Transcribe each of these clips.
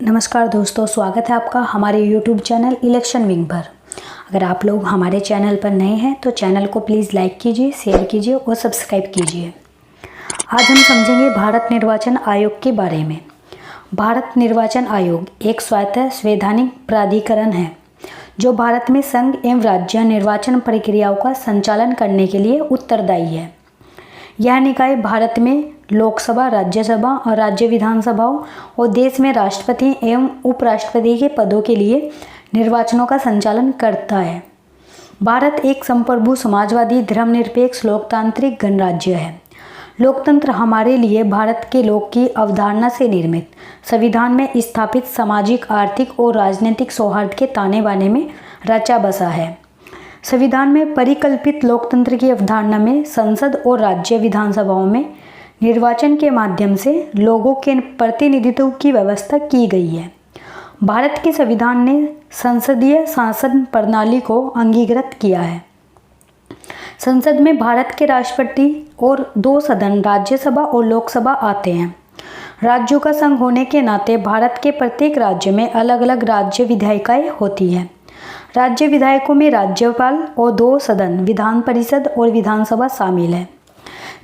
नमस्कार दोस्तों, स्वागत है आपका हमारे YouTube चैनल इलेक्शन विंग पर। अगर आप लोग हमारे चैनल पर नए हैं तो चैनल को प्लीज़ लाइक कीजिए, शेयर कीजिए और सब्सक्राइब कीजिए। आज हम समझेंगे भारत निर्वाचन आयोग के बारे में। भारत निर्वाचन आयोग एक स्वायत्त संवैधानिक प्राधिकरण है जो भारत में संघ एवं राज्य निर्वाचन प्रक्रियाओं का संचालन करने के लिए उत्तरदायी है। यह निकाय भारत में लोकसभा, राज्यसभा और राज्य विधानसभाओं और देश में राष्ट्रपति एवं उपराष्ट्रपति के पदों के लिए निर्वाचनों का संचालन करता है। भारत एक संप्रभु, समाजवादी, धर्मनिरपेक्ष, लोकतांत्रिक गणराज्य है। लोकतंत्र हमारे लिए भारत के लोक की अवधारणा से निर्मित संविधान में स्थापित सामाजिक, आर्थिक और राजनीतिक सौहार्द के ताने बाने में रचा बसा है। संविधान में परिकल्पित लोकतंत्र की अवधारणा में संसद और राज्य विधानसभाओं में निर्वाचन के माध्यम से लोगों के प्रतिनिधित्व की व्यवस्था की गई है। भारत के संविधान ने संसदीय शासन प्रणाली को अंगीकृत किया है। संसद में भारत के राष्ट्रपति और 2 सदन, राज्यसभा और लोकसभा आते हैं। राज्यों का संघ होने के नाते भारत के प्रत्येक राज्य में अलग अलग राज्य विधायिकाएं होती हैं। राज्य विधायकों में राज्यपाल और 2 सदन, विधान परिषद और विधानसभा शामिल है।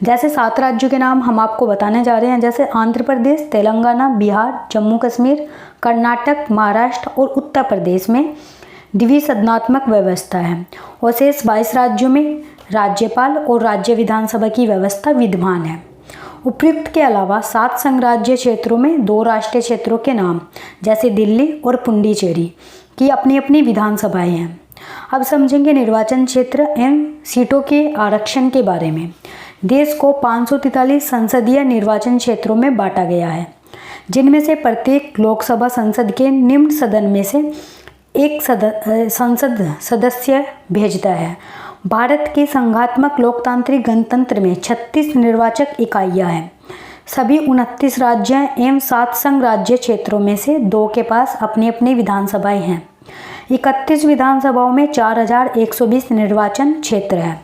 जैसे 7 राज्यों के नाम हम आपको बताने जा रहे हैं, जैसे आंध्र प्रदेश, तेलंगाना, बिहार, जम्मू कश्मीर, कर्नाटक, महाराष्ट्र और उत्तर प्रदेश में द्विसदनात्मक व्यवस्था है और शेष 22 राज्यों में राज्यपाल और राज्य विधानसभा की व्यवस्था विद्यमान है। उपयुक्त के अलावा 7 संघ राज्य क्षेत्रों में 2 राष्ट्रीय क्षेत्रों के नाम जैसे दिल्ली और पुडुचेरी की अपनी अपनी विधानसभाएं हैं। अब समझेंगे निर्वाचन क्षेत्र एवं सीटों के आरक्षण के बारे में। देश को 543 संसदीय निर्वाचन क्षेत्रों में बांटा गया है, जिनमें से प्रत्येक लोकसभा संसद के निम्न सदन में से एक संसद सदस्य भेजता है। भारत के संघात्मक लोकतांत्रिक गणतंत्र में 36 निर्वाचक इकाइयां हैं। सभी 29 राज्य एवं 7 संघ राज्य क्षेत्रों में से 2 के पास अपनी अपनी विधानसभाएं हैं। 31 विधानसभाओं में 4120 निर्वाचन क्षेत्र है।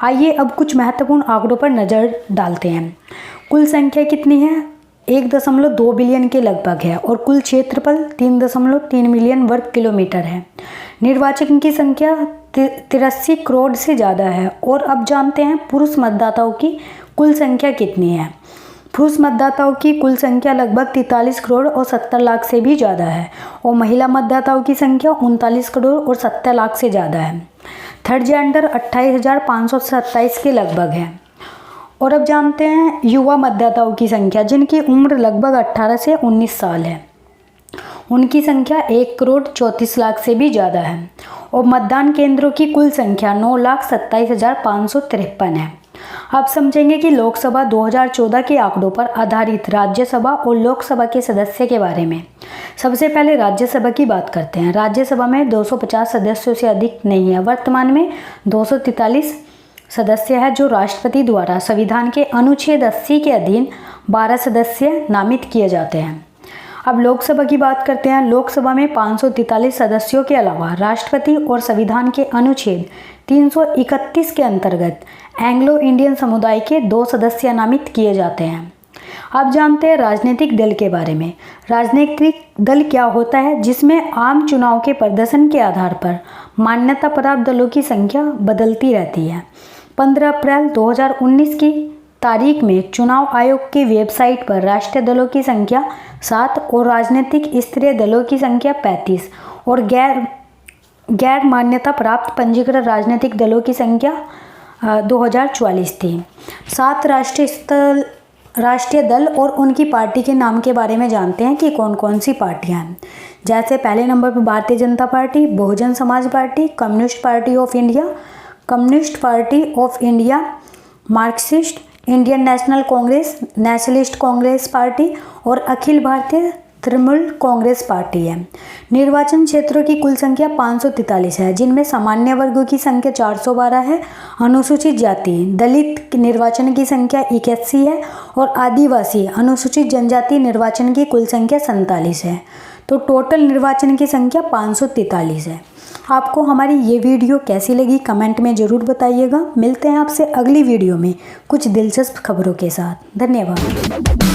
आइए अब कुछ महत्वपूर्ण आंकड़ों पर नज़र डालते हैं। कुल संख्या कितनी है? 1.2 बिलियन के लगभग है और कुल क्षेत्रफल 3.3 मिलियन वर्ग किलोमीटर है। निर्वाचन की संख्या 83 करोड़ से ज़्यादा है। और अब जानते हैं पुरुष मतदाताओं की कुल संख्या कितनी है। पुरुष मतदाताओं की कुल संख्या लगभग 43 करोड़ और 70 लाख से भी ज़्यादा है और महिला मतदाताओं की संख्या 39 करोड़ और 70 लाख से ज़्यादा है। थर्ड जेंडर 28,527 के लगभग है। और अब जानते हैं युवा मतदाताओं की संख्या, जिनकी उम्र लगभग 18 से 19 साल है। उनकी संख्या 1 करोड़ 34 लाख से भी ज़्यादा है और मतदान केंद्रों की कुल संख्या 9,27,553 है। अब समझेंगे कि लोकसभा 2014 के आंकड़ों पर आधारित राज्यसभा और लोकसभा के सदस्य के बारे में। सबसे पहले राज्यसभा की बात करते हैं। राज्यसभा में 250 सदस्यों से अधिक नहीं है। वर्तमान में 243 सदस्य है, जो राष्ट्रपति द्वारा संविधान के अनुच्छेद 80 के अधीन 12 सदस्य नामित किए जाते हैं। अब लोकसभा की बात करते हैं। लोकसभा में 543 सदस्यों के अलावा राष्ट्रपति और संविधान के अनुच्छेद 331 के अंतर्गत एंग्लो इंडियन समुदाय के 2 सदस्य नामित किए जाते हैं। अब जानते हैं राजनीतिक दल के बारे में। राजनीतिक दल क्या होता है? जिसमें आम चुनाव के प्रदर्शन के आधार पर मान्यता प्राप्त दलों की संख्या बदलती रहती है। 15 अप्रैल 2019 की तारीख में चुनाव आयोग की वेबसाइट पर राष्ट्रीय दलों की संख्या 7 और राजनीतिक स्तरीय दलों की संख्या 35 और गैर मान्यता प्राप्त पंजीकृत राजनीतिक दलों की संख्या 2044 थी। 7 राष्ट्रीय दल और उनकी पार्टी के नाम के बारे में जानते हैं कि कौन कौन सी पार्टियां हैं। जैसे पहले नंबर पर Bharatiya Janata party, Bahujan Samaj party, communist party of India, Marxist, Indian national Congress, nationalist Congress party और अखिल भारतीय तृणमूल कांग्रेस पार्टी है। निर्वाचन क्षेत्रों की कुल संख्या 543 है, जिनमें सामान्य वर्गों की संख्या 412 है, अनुसूचित जाति दलित निर्वाचन की संख्या 81 है और आदिवासी अनुसूचित जनजाति निर्वाचन की कुल संख्या 47 है। तो टोटल निर्वाचन की संख्या 543 है। आपको हमारी ये वीडियो कैसी लगी कमेंट में ज़रूर बताइएगा। मिलते हैं आपसे अगली वीडियो में कुछ दिलचस्प खबरों के साथ। धन्यवाद।